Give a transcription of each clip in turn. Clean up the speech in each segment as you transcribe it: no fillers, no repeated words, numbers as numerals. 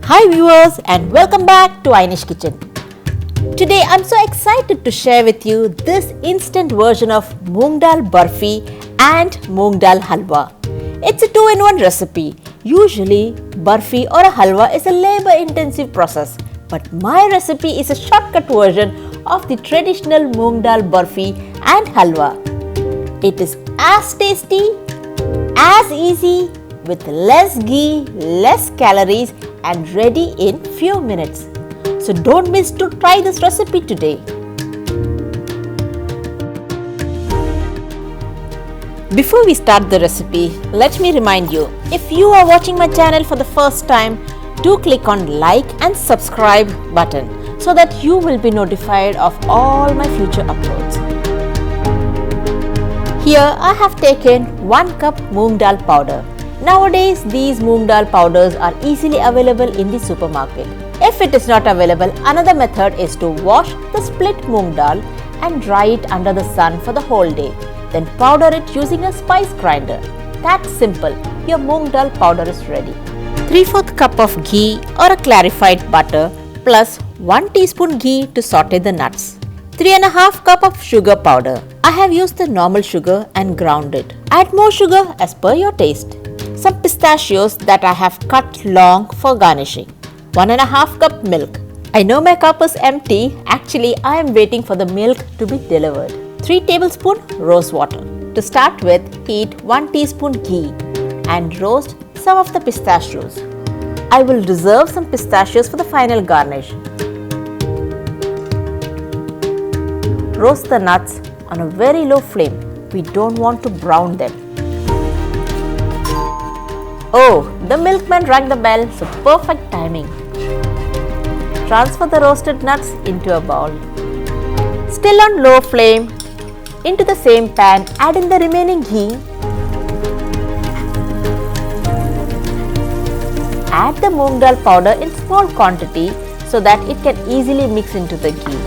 Hi viewers and welcome back to Inish Kitchen. Today I'm so excited to share with you this instant version of Moong Dal Barfi and Moong Dal Halwa. It's a 2-in-1 recipe. Usually barfi or a halwa is a labor intensive process, but my recipe is a shortcut version of the traditional Moong Dal Barfi and Halwa. It is as tasty, as easy, with less ghee, less calories and ready in few minutes. So don't miss to try this recipe today. Before we start the recipe, let me remind you, if you are watching my channel for the first time, do click on like and subscribe button so that you will be notified of all my future uploads. Here I have taken 1 cup moong dal powder. Nowadays, these moong dal powders are easily available in the supermarket. If it is not available, another method is to wash the split moong dal and dry it under the sun for the whole day. Then powder it using a spice grinder. That's simple. Your moong dal powder is ready. 3/4 cup of ghee or a clarified butter plus 1 teaspoon ghee to saute the nuts. 3½ cup of sugar powder. I have used the normal sugar and ground it. Add more sugar as per your taste. Some pistachios that I have cut long for garnishing. 1½ cup milk. I know my cup is empty. Actually, I am waiting for the milk to be delivered. 3 tablespoons rose water. To start with, heat 1 teaspoon ghee and roast some of the pistachios. I will reserve some pistachios for the final garnish. Roast the nuts on a very low flame. We don't want to brown them. Oh, the milkman rang the bell, so perfect timing. Transfer the roasted nuts into a bowl. Still on low flame, into the same pan, add in the remaining ghee. Add the moong dal powder in small quantity so that it can easily mix into the ghee.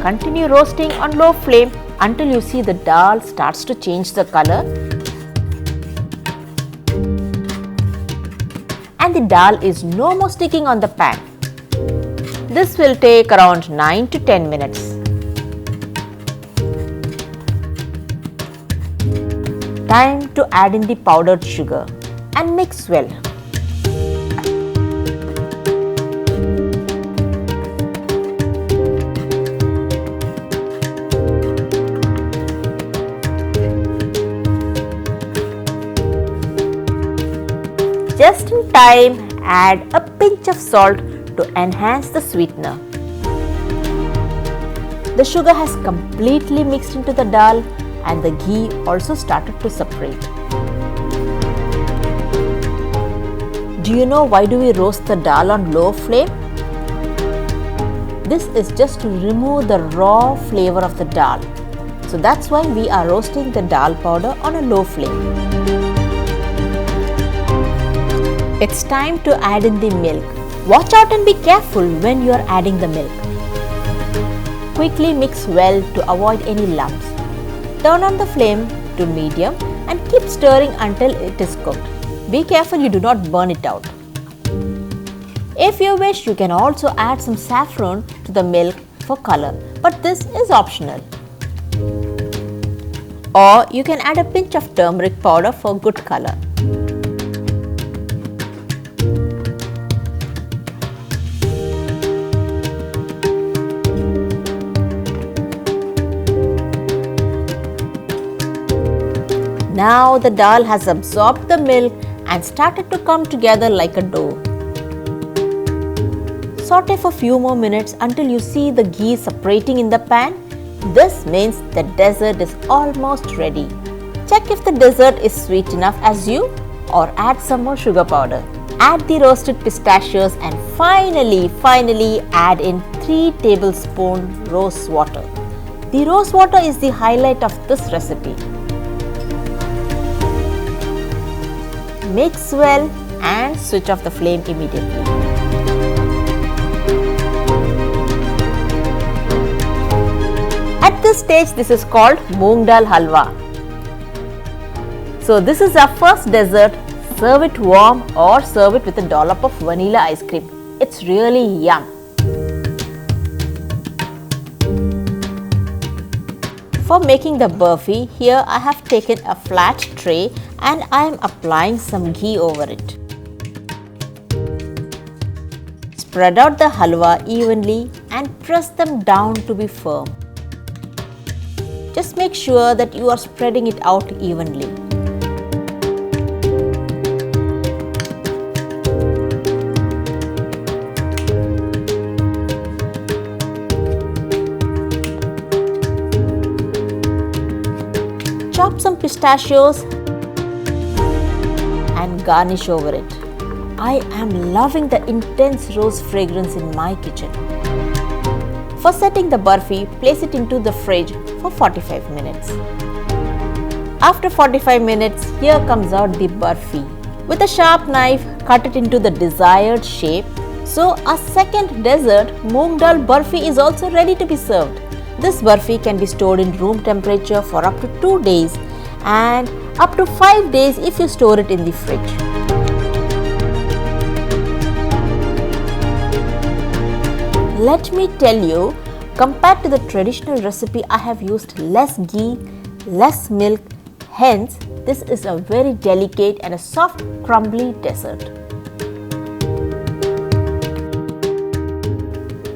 Continue roasting on low flame until you see the dal starts to change the color and the dal is no more sticking on the pan. This will take around 9 to 10 minutes. Time to add in the powdered sugar and mix well. Just in time, add a pinch of salt to enhance the sweetener. The sugar has completely mixed into the dal and the ghee also started to separate. Do you know why do we roast the dal on low flame? This is just to remove the raw flavor of the dal. So that's why we are roasting the dal powder on a low flame. It's time to add in the milk. Watch out and be careful when you are adding the milk. Quickly mix well to avoid any lumps. Turn on the flame to medium and keep stirring until it is cooked. Be careful you do not burn it out. If you wish, you can also add some saffron to the milk for color, but this is optional. Or you can add a pinch of turmeric powder for good color. Now the dal has absorbed the milk and started to come together like a dough. Saute for few more minutes until you see the ghee separating in the pan. This means the dessert is almost ready. Check if the dessert is sweet enough as you or add some more sugar powder. Add the roasted pistachios and finally add in 3 tablespoons rose water. The rose water is the highlight of this recipe. Mix well and switch off the flame immediately. this stage, this is called Moong Dal Halwa. So this is our first dessert. Serve it warm or serve it with a dollop of vanilla ice cream. It's really yum. For making the barfi, here I have taken a flat tray and I am applying some ghee over it. Spread out the halwa evenly and press them down to be firm. Just make sure that you are spreading it out evenly. Chop some pistachios and garnish over it. I am loving the intense rose fragrance in my kitchen. For setting the barfi, place it into the fridge for 45 minutes. After 45 minutes, here comes out the barfi. With a sharp knife, cut it into the desired shape. So our second dessert, Moog Dal Barfi, is also ready to be served. This barfi can be stored in room temperature for up to 2 days and up to 5 days if you store it in the fridge. Let me tell you, compared to the traditional recipe, I have used less ghee, less milk, hence this is a very delicate and a soft crumbly dessert.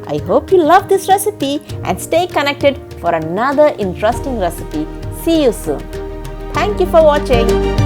I hope you love this recipe and stay connected for another interesting recipe. See you soon. Thank you for watching.